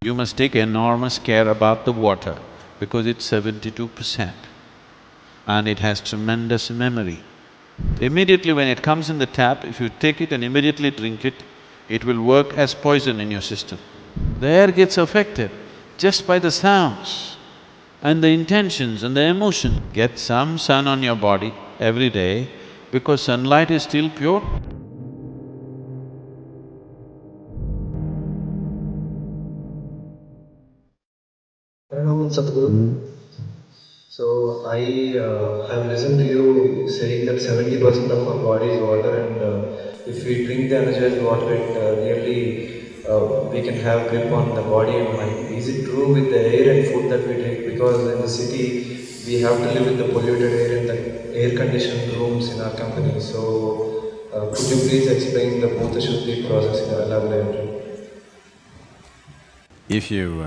You must take enormous care about the water because it's 72% and it has tremendous memory. Immediately when it comes in the tap, if you take it and immediately drink it, it will work as poison in your system. The air gets affected just by the sounds and the intentions and the emotion. Get some sun on your body every day because sunlight is still pure. Hello, Sadhguru. So I have listened to you saying that 70% of our body is water, and if we drink the energized water, it really we can have grip on the body and mind. Is it true with the air and food that we drink? Because in the city, we have to live with the polluted air and the air-conditioned rooms in our company. So could you please explain the bhutas process in your laboratory? If you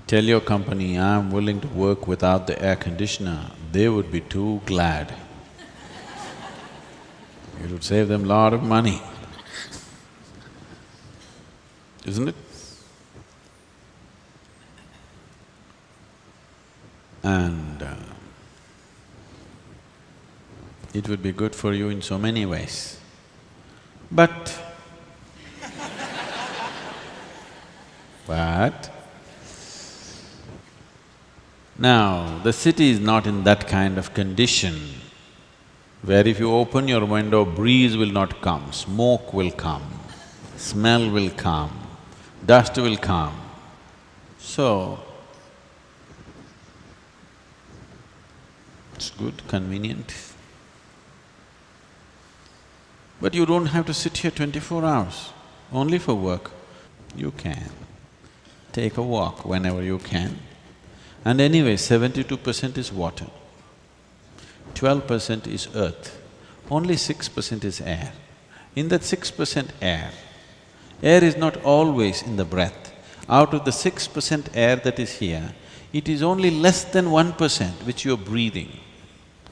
tell your company, I'm willing to work without the air conditioner, they would be too glad. It would save them a lot of money, isn't it? And it would be good for you in so many ways. But now, the city is not in that kind of condition where if you open your window, breeze will not come, smoke will come, smell will come, dust will come. So, it's good, convenient. But you don't have to sit here 24 hours, only for work. You can take a walk whenever you can. And anyway, 72% is water, 12% is earth, only 6% is air. In that 6% air is not always in the breath. Out of the 6% air that is here, it is only less than 1% which you're breathing.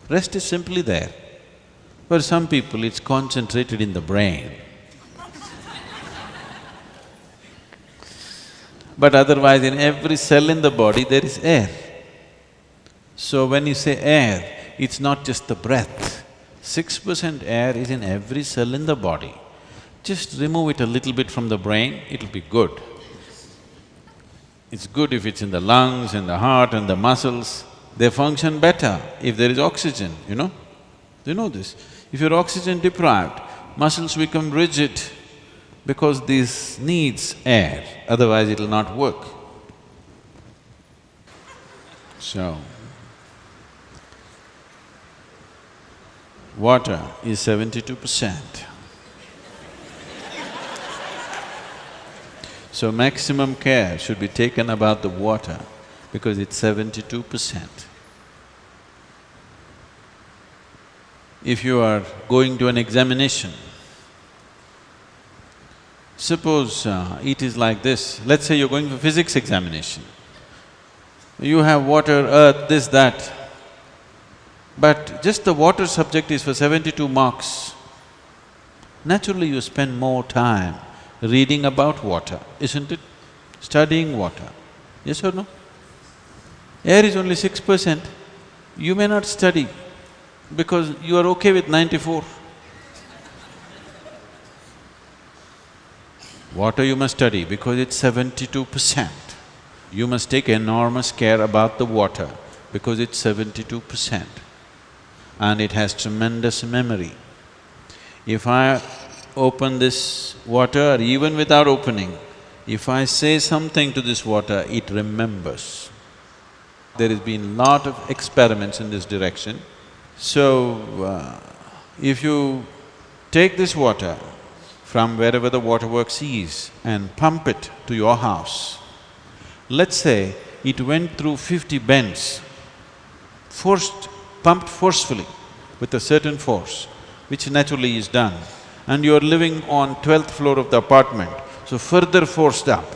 Rest is simply there. For some people, it's concentrated in the brain. But otherwise, in every cell in the body, there is air. So when you say air, it's not just the breath. 6% air is in every cell in the body. Just remove it a little bit from the brain, it'll be good. It's good if it's in the lungs, in the heart and the muscles. They function better if there is oxygen, you know? Do you know this? If you're oxygen deprived, muscles become rigid, because this needs air, otherwise it'll not work. So, water is 72%. So maximum care should be taken about the water because it's 72%. If you are going to an examination, suppose it is like this, let's say you're going for physics examination. You have water, earth, this, that, but just the water subject is for 72 marks. Naturally you spend more time reading about water, isn't it? Studying water, yes or no? Air is only 6%, you may not study because you are okay with 94. Water you must study because it's 72%. You must take enormous care about the water because it's 72% and it has tremendous memory. If I open this water, or even without opening, if I say something to this water, it remembers. There has been lot of experiments in this direction. So, if you take this water from wherever the waterworks is and pump it to your house, let's say it went through 50 bends, pumped forcefully with a certain force, which naturally is done, and you're living on 12th floor of the apartment, so further forced up.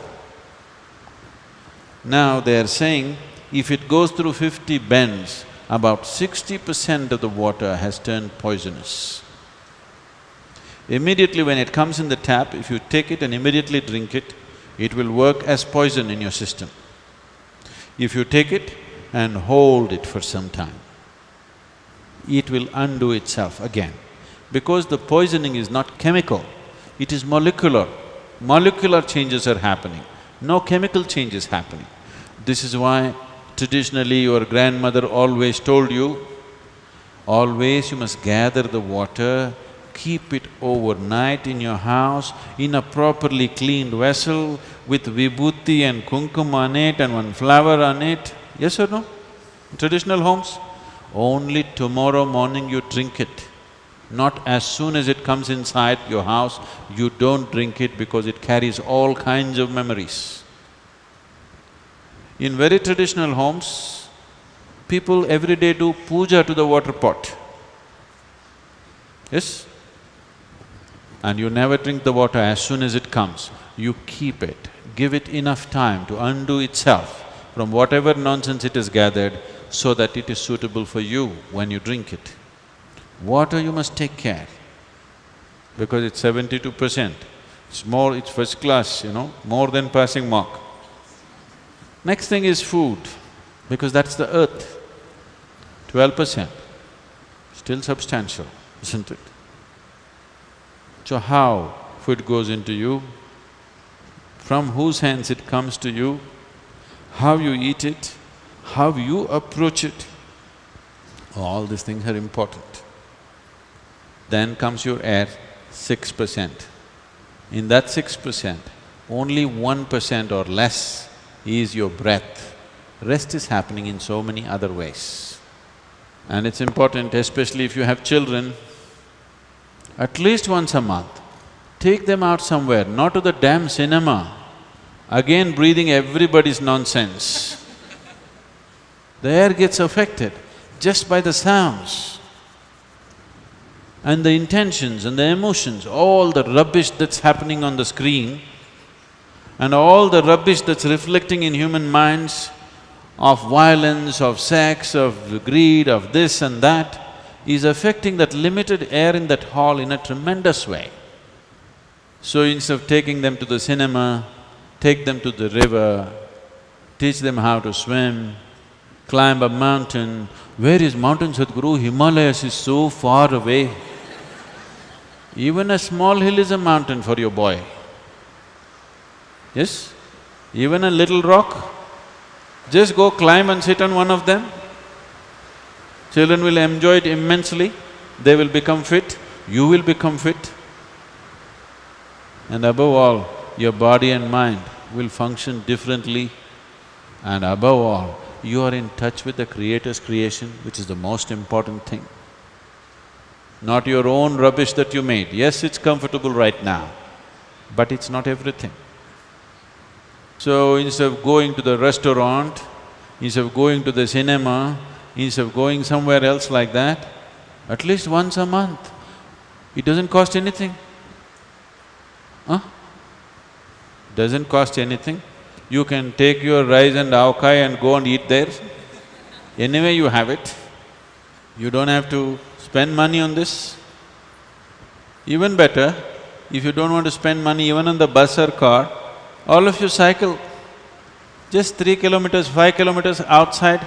Now they're saying, if it goes through 50 bends, about 60% of the water has turned poisonous. Immediately when it comes in the tap, if you take it and immediately drink it, it will work as poison in your system. If you take it and hold it for some time, it will undo itself again. Because the poisoning is not chemical, it is molecular. Molecular changes are happening, no chemical change is happening. This is why traditionally your grandmother always told you, always you must gather the water, keep it overnight in your house in a properly cleaned vessel with vibhuti and kumkum on it and one flower on it. Yes or no? In traditional homes, only tomorrow morning you drink it. Not as soon as it comes inside your house, you don't drink it because it carries all kinds of memories. In very traditional homes, people every day do puja to the water pot. Yes? And you never drink the water as soon as it comes. You keep it, give it enough time to undo itself from whatever nonsense it has gathered so that it is suitable for you when you drink it. Water you must take care, because it's 72%. It's first class, more than passing mark. Next thing is food, because that's the earth, 12%, still substantial, isn't it? So how food goes into you, from whose hands it comes to you, how you eat it, how you approach it, all these things are important. Then comes your air, 6%. In that 6%, only 1% or less is your breath. Rest is happening in so many other ways. And it's important, especially if you have children, at least once a month, take them out somewhere, not to the damn cinema, again breathing everybody's nonsense. The air gets affected just by the sounds. And the intentions and the emotions, all the rubbish that's happening on the screen and all the rubbish that's reflecting in human minds of violence, of sex, of greed, of this and that, is affecting that limited air in that hall in a tremendous way. So instead of taking them to the cinema, take them to the river, teach them how to swim, climb a mountain. Where is mountain, Sadhguru? Himalayas is so far away. Even a small hill is a mountain for your boy. Yes? Even a little rock, just go climb and sit on one of them. Children will enjoy it immensely, they will become fit, you will become fit. And above all, your body and mind will function differently. And above all, you are in touch with the Creator's creation, which is the most important thing. Not your own rubbish that you made. Yes, it's comfortable right now, but it's not everything. So instead of going to the restaurant, instead of going to the cinema, instead of going somewhere else like that, at least once a month, it doesn't cost anything. Doesn't cost anything. You can take your rice and avkai and go and eat there. Anyway you have it. You don't have to spend money on this. Even better, if you don't want to spend money even on the bus or car, all of you cycle. Just 3 kilometers, 5 kilometers outside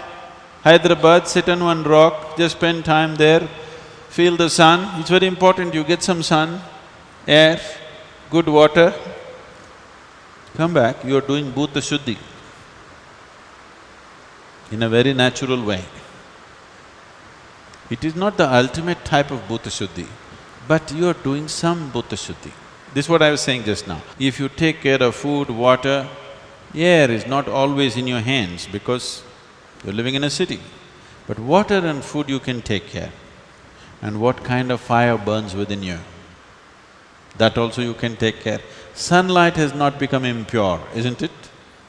Hyderabad, sit on one rock, just spend time there, feel the sun. It's very important you get some sun, air, good water. Come back, you are doing bhuta shuddhi in a very natural way. It is not the ultimate type of bhuta shuddhi, but you are doing some bhuta shuddhi. This is what I was saying just now. If you take care of food, water, air is not always in your hands because you're living in a city. But water and food you can take care. And what kind of fire burns within you, that also you can take care. Sunlight has not become impure, isn't it?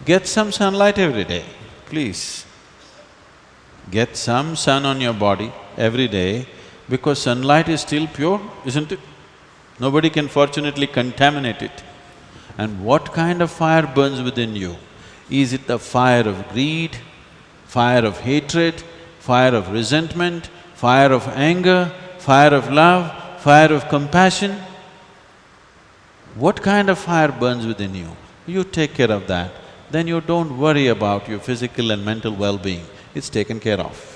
Get some sunlight every day, please. Get some sun on your body every day, because sunlight is still pure, isn't it? Nobody can fortunately contaminate it. And what kind of fire burns within you? Is it the fire of greed, fire of hatred, fire of resentment, fire of anger, fire of love, fire of compassion? What kind of fire burns within you? you take care of that, then you don't worry about your physical and mental well-being, it's taken care of.